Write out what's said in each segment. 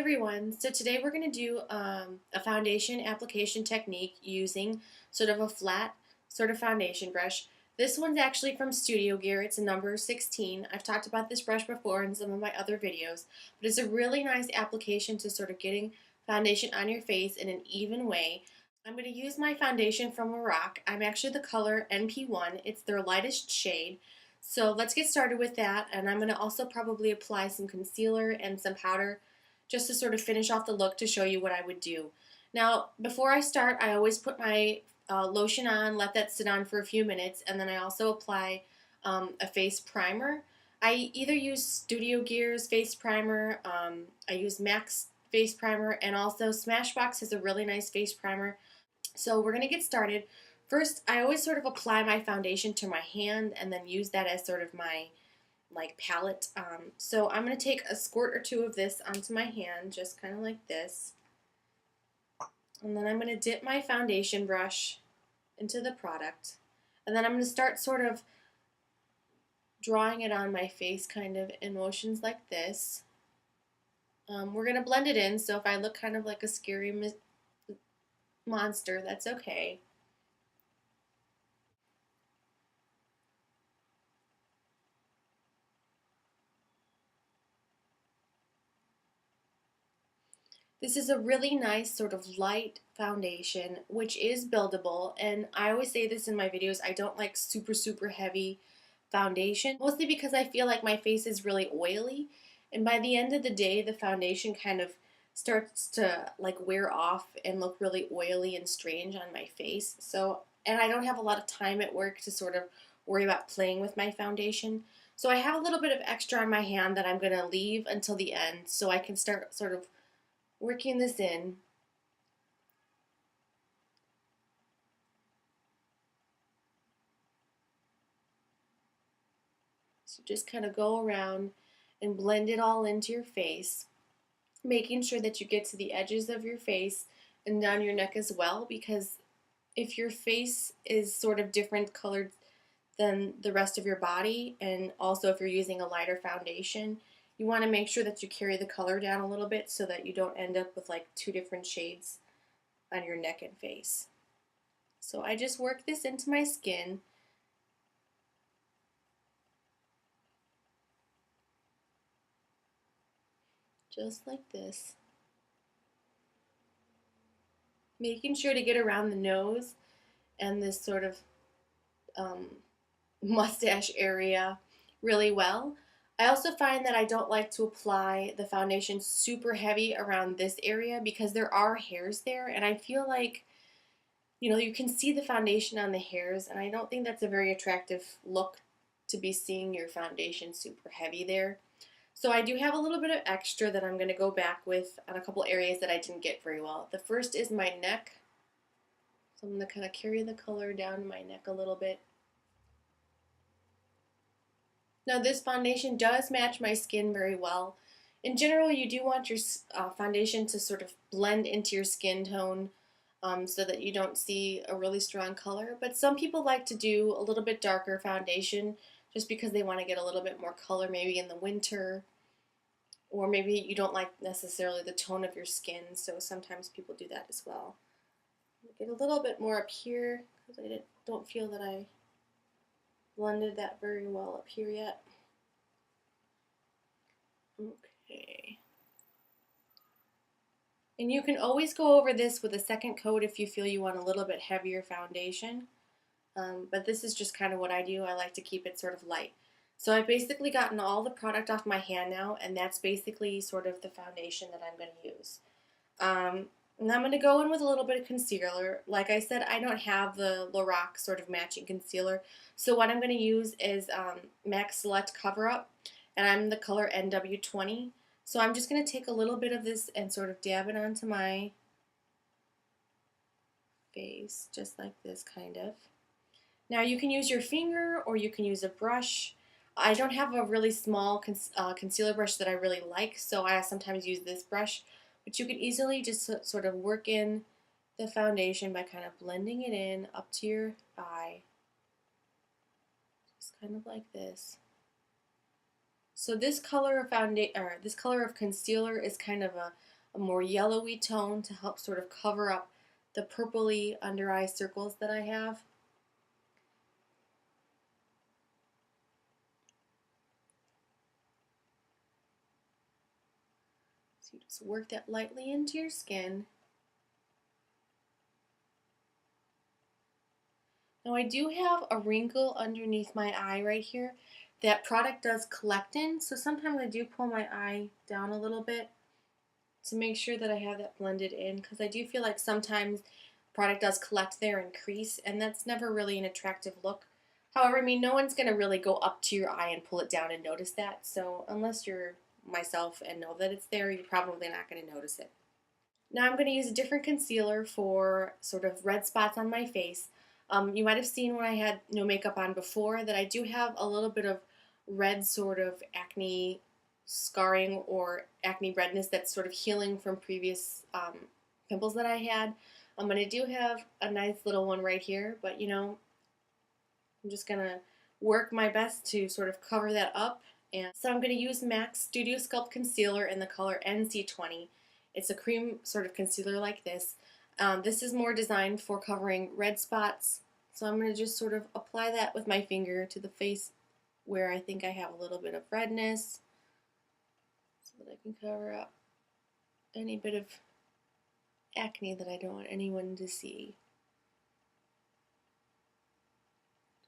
everyone, so today we're going to do a foundation application technique using sort of a flat sort of foundation brush. This one's actually from Studio Gear. It's a number 16. I've talked about this brush before in some of my other videos, but it's a really nice application to sort of getting foundation on your face in an even way. I'm going to use my foundation from Lorac. I'm actually the color NP1. It's their lightest shade. So let's get started with that, and I'm going to also probably apply some concealer and some powder just to sort of finish off the look to show you what I would do. Now, before I start, I always put my lotion on, let that sit on for a few minutes, and then I also apply a face primer. I either use Studio Gear's face primer, I use MAC's face primer, and also Smashbox has a really nice face primer. So we're going to get started. First, I always sort of apply my foundation to my hand and then use that as sort of my palette. So I'm going to take a squirt or two of this onto my hand, just kind of like this. And then I'm going to dip my foundation brush into the product. And then I'm going to start sort of drawing it on my face kind of in motions like this. We're going to blend it in, so if I look kind of like a scary monster, that's okay. This is a really nice sort of light foundation, which is buildable, and I always say this in my videos, I don't like super heavy foundation, mostly because I feel like my face is really oily, and by the end of the day, the foundation kind of starts to like wear off and look really oily and strange on my face. So, and I don't have a lot of time at work to sort of worry about playing with my foundation. So I have a little bit of extra on my hand that I'm going to leave until the end so I can start sort of working this in. So just kind of go around and blend it all into your face, making sure that you get to the edges of your face and down your neck as well, because if your face is sort of different colored than the rest of your body, and also if you're using a lighter foundation, you want to make sure that you carry the color down a little bit so that you don't end up with like two different shades on your neck and face. So I just work this into my skin. Just like this. Making sure to get around the nose and this sort of mustache area really well. I also find that I don't like to apply the foundation super heavy around this area because there are hairs there, and I feel like, you know, you can see the foundation on the hairs, and I don't think that's a very attractive look to be seeing your foundation super heavy there. So I do have a little bit of extra that I'm going to go back with on a couple areas that I didn't get very well. The first is my neck. So I'm going to kind of carry the color down my neck a little bit. Now this foundation does match my skin very well. In general, you do want your foundation to sort of blend into your skin tone so that you don't see a really strong color. But some people like to do a little bit darker foundation just because they want to get a little bit more color maybe in the winter, or maybe you don't like necessarily the tone of your skin, so sometimes people do that as well. Get a little bit more up here because I don't feel that I blended that very well up here yet. Okay. And you can always go over this with a second coat if you feel you want a little bit heavier foundation. But this is just kind of what I do. I like to keep it sort of light. So I've basically gotten all the product off my hand now, and that's basically sort of the foundation that I'm going to use. And I'm going to go in with a little bit of concealer. Like I said, I don't have the Lorac sort of matching concealer. So what I'm going to use is MAC Select Cover Up, and I'm the color NW20. So I'm just going to take a little bit of this and sort of dab it onto my face, just like this kind of. Now you can use your finger or you can use a brush. I don't have a really small concealer brush that I really like, so I sometimes use this brush. But you can easily just sort of work in the foundation by kind of blending it in up to your eye. Just kind of like this. So this color of this color of concealer is kind of a more yellowy tone to help sort of cover up the purpley under eye circles that I have. So you just work that lightly into your skin. Now I do have a wrinkle underneath my eye right here. That product does collect in, so sometimes I do pull my eye down a little bit to make sure that I have that blended in, because I do feel like sometimes product does collect there and crease, and that's never really an attractive look. However, I mean, no one's going to really go up to your eye and pull it down and notice that, so unless you're myself and know that it's there, you're probably not going to notice it. Now I'm going to use a different concealer for sort of red spots on my face. You might have seen when I had no makeup on before that I do have a little bit of red sort of acne scarring or acne redness that's sort of healing from previous pimples that I had. And I do have a nice little one right here, but you know, I'm just going to work my best to sort of cover that up. And so I'm going to use MAC Studio Sculpt Concealer in the color NC20. It's a cream sort of concealer like this. This is more designed for covering red spots. So I'm going to just sort of apply that with my finger to the face where I think I have a little bit of redness so that I can cover up any bit of acne that I don't want anyone to see.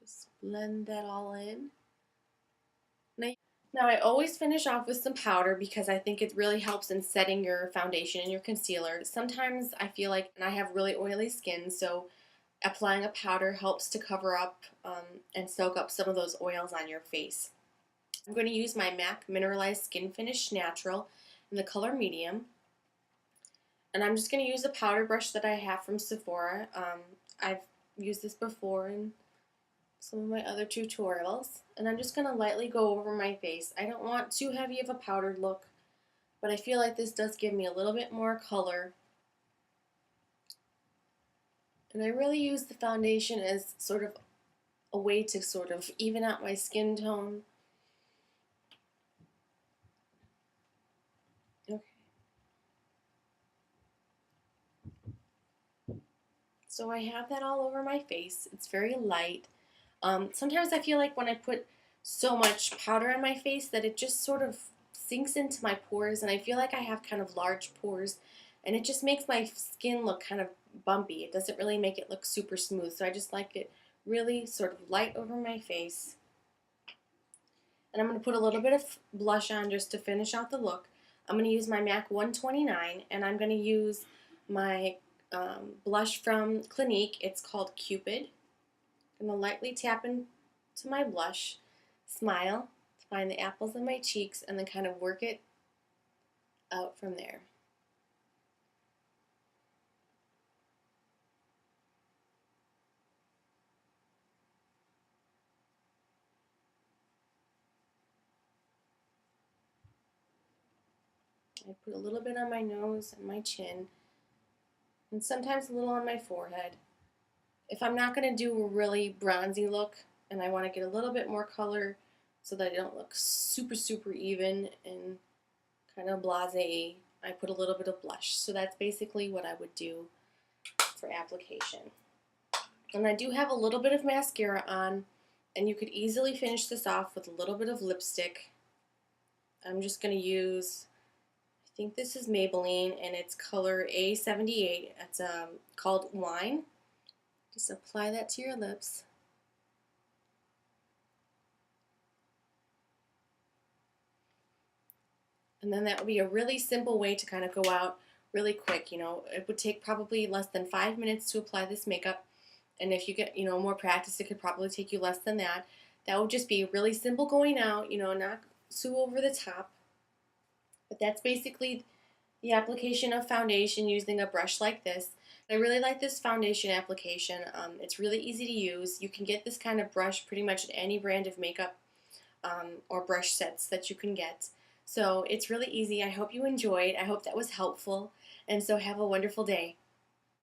Just blend that all in. Now I always finish off with some powder because I think it really helps in setting your foundation and your concealer. Sometimes I feel like, and I have really oily skin, so applying a powder helps to cover up and soak up some of those oils on your face. I'm going to use my MAC Mineralized Skin Finish Natural in the color medium. And I'm just going to use a powder brush that I have from Sephora. I've used this before in some of my other tutorials. And I'm just going to lightly go over my face. I don't want too heavy of a powdered look, but I feel like this does give me a little bit more color. And I really use the foundation as sort of a way to sort of even out my skin tone. Okay. So I have that all over my face. It's very light. Sometimes I feel like when I put so much powder on my face that it just sort of sinks into my pores, and I feel like I have kind of large pores, and it just makes my skin look kind of bumpy. It doesn't really make it look super smooth, so I just like it really sort of light over my face. And I'm going to put a little bit of blush on just to finish out the look. I'm going to use my MAC 129, and I'm going to use my blush from Clinique. It's called Cupid. I'm going to lightly tap into my blush, smile, find the apples in my cheeks, and then kind of work it out from there. I put a little bit on my nose and my chin, and sometimes a little on my forehead. If I'm not going to do a really bronzy look and I want to get a little bit more color so that I don't look super, super even and kind of blasé, I put a little bit of blush. So that's basically what I would do for application. And I do have a little bit of mascara on, and you could easily finish this off with a little bit of lipstick. I'm just going to use, I think this is Maybelline, and it's color A78. It's called Wine. Just apply that to your lips. And then that would be a really simple way to kind of go out really quick. You know, it would take probably less than 5 minutes to apply this makeup. And if you get, you know, more practice, it could probably take you less than that. That would just be really simple going out, you know, not so over the top. But that's basically the application of foundation using a brush like this. I really like this foundation application. It's really easy to use. You can get this kind of brush pretty much at any brand of makeup or brush sets that you can get. So it's really easy. I hope you enjoyed. I hope that was helpful. And so have a wonderful day.